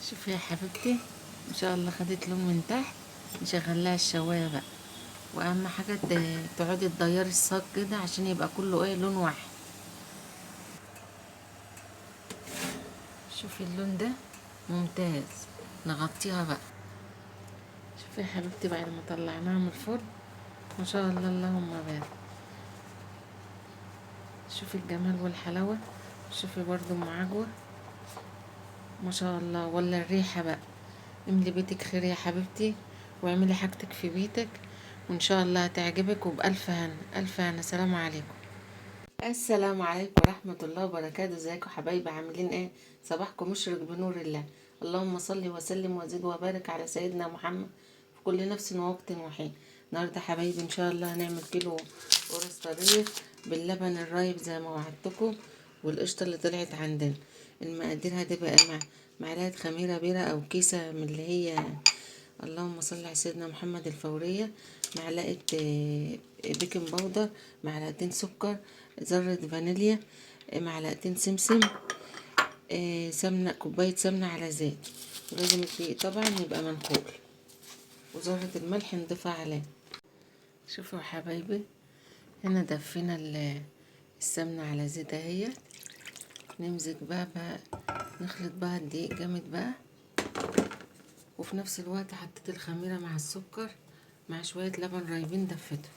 شوفي يا حبيبتي، ان شاء الله خدت لون من تحت. نشغل لها الشوايه بقى، واهم حاجه تقعدي تديري الصاج كده عشان يبقى كله لون واحد. شوفي اللون ده ممتاز. نغطيها بقى. شوفي يا حبيبتي بعد ما طلعناها من الفرن، ما شاء الله اللهم بارك. شوفي الجمال والحلاوه. شوفي برضو ام عجوه، ما شاء الله. ولا الريحه بقى. املي بيتك خير يا حبيبتي، واعملي حاجتك في بيتك، وان شاء الله هتعجبك. وبألف هنا ألف هنا. سلام عليكم. السلام عليكم ورحمة الله وبركاته. ازيكم حبايبي؟ عاملين ايه؟ صباحكم مشرق بنور الله. اللهم صل وسلم وزد وبارك على سيدنا محمد في كل نفس ووقت وحين. النهارده حبايبي ان شاء الله هنعمل كيلو قرص طرية باللبن الرايب زي ما وعدتكم، والقشطة اللي طلعت عندنا. المقادير هتبقى معلقة خميرة بيرة او كيسة من اللي هي اللهم صل على سيدنا محمد الفورية، معلقة بيكنج باودر، معلقتين سكر، ذرة فانيليا، معلقتين سمسم، سمنة، كوباية سمنة على زيت. ولازم الدقيق طبعا يبقى منخول، وذرة الملح نضيفها عليه. شوفوا يا حبايبي، هنا دفينا السمنة على زيت اهي. نمزج بقى نخلط بقى الدقيق جامد بقى، وفي نفس الوقت حطيت الخميرة مع السكر مع شوية لبن رايبين دفته.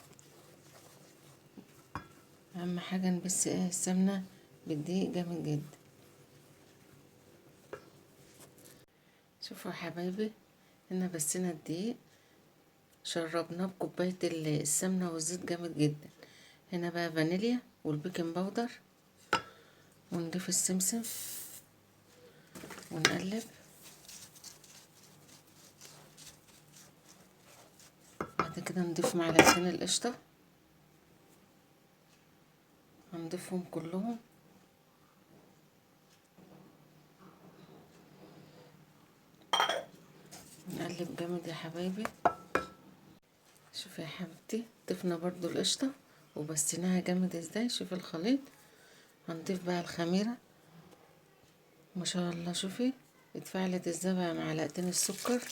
اهم حاجة نبس السمنة بالدقيق جامد جدا. شوفوا يا حبايبي، هنا بسينا الدقيق، شربناه بكوباية السمنة والزيت جامد جدا. هنا بقى فانيليا والبيكنج باودر، ونضيف السمسم ونقلب. بعد كده نضيف معلقتين القشطة، هنضيفهم كلهم. نقلب جامد يا حبايبي. شوفي يا حبيبتي، ضفنا برضو القشطة وبسيناها جامد ازاي. شوفي الخليط. هنضيف بقى الخميرة، ما شاء الله. شوفي اتفعلت ازاي بقى. معلقتين السكر،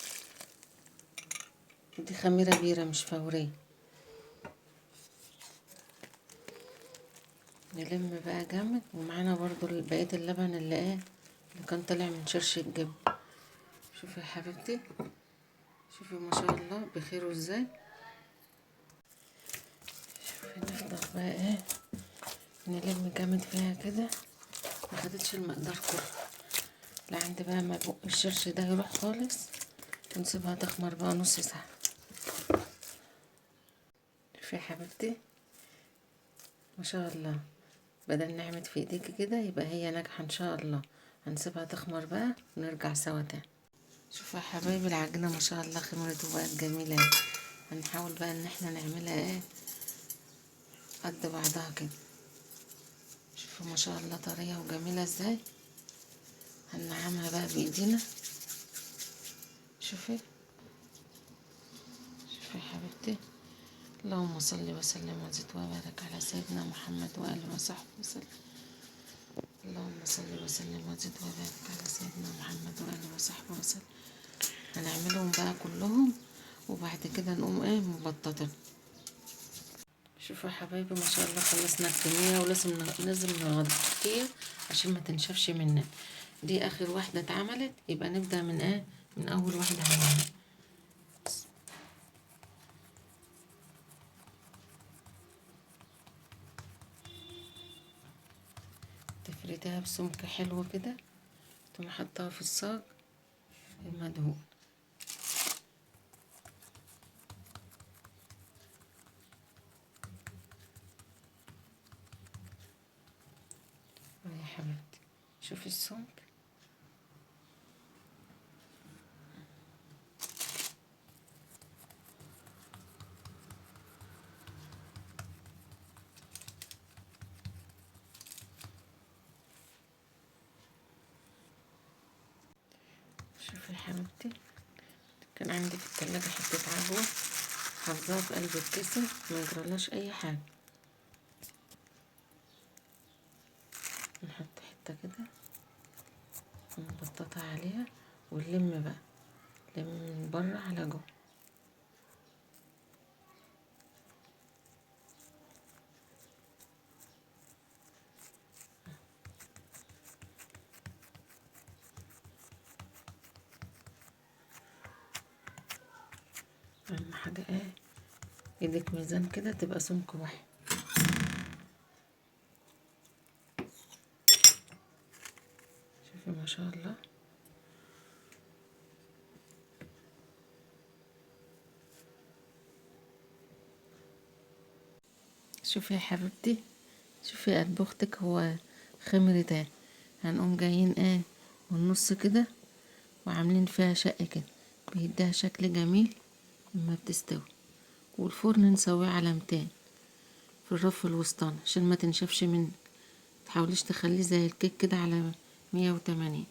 دي خميرة بيرة مش فورية. نلم بقى جامد. ومعانا برضو بقية اللبن اللي كان طالع من شرش الجبن. شوفي يا حبيبتي، شوفي ما شاء الله بخيره ازاي. شوفي نفضل بقى نلم جامد فيها كده. ما خدتش المقدار كله لعند بقى ما بق الشرش ده يروح خالص، ونسيبها تخمر بقى نص ساعة. شوفي يا حبيبتي ما شاء الله، بدل نعمل في ايديكي كده يبقى هي ناجحة ان شاء الله. هنسيبها تخمر بقى ونرجع سوا تاني. شوفوا يا حبايبي العجينة ما شاء الله خمرت وبقت جميلة. هنحاول بقى ان احنا نعملها قد بعضها كده. شوفوا ما شاء الله طرية وجميلة ازاي. هنعملها بقى بايدينا. شوفي شوفي يا حبيبتي. اللهم صل وسلم وزد وبارك على سيدنا محمد وآله وصحبه وسلم. اللهم صل وسلم وزد وبارك على سيدنا محمد وآله وصحبه وسلم. هنعملهم بقى كلهم، وبعد كده نقوم مبططين. شوفوا يا حبايبي ما شاء الله خلصنا الكمية، ولازم نغطيها عشان ما تنشفش مننا. دي اخر واحدة اتعملت، يبقى نبدأ من اول واحدة هنعملها. تفردها بسمك حلو كده، تقوم حطها في الصاج المدهون. يا حبيبتي شوفي السمك. شوفي يا حبيبتي، كان عندي في التلاجة حتة عجوة، حافظاها في قلب الكيسة ما يجرالهاش اي حاجة. نحط حتة كده ونبططها عليها، ونلم بقى، لم من بره على جوه. اهم حاجه ايه، ايدك ميزان كده تبقى سمك واحد. شوفي ما شاء الله. شوفي يا حبيبتي، شوفي قلب اختك هو خمر ده. هنقوم جايين ايه والنص كده وعاملين فيها شق كده، بيديها شكل جميل لما بتستوي. والفرن نسويه على 200 في الرف الوسطاني عشان ما تنشفش منك. متحاوليش تخليه زي الكيك كده على 180.